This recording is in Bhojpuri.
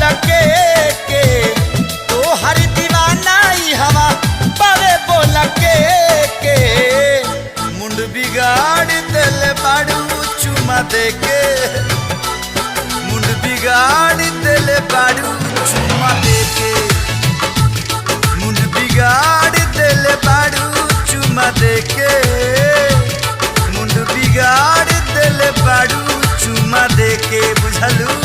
बोल के तो हर दीवाना ही हवा पावे बोल के मुंड बिगाड़ दिल बाड़ू चुमा दे के मुंड बिगाड़ दिल बाड़ू चुमा दे के मुंड बिगाड़ दिल बाड़ू चुमा दे के मुंड बिगाड़ दिल बाड़ू चुमा दे के बुझलू।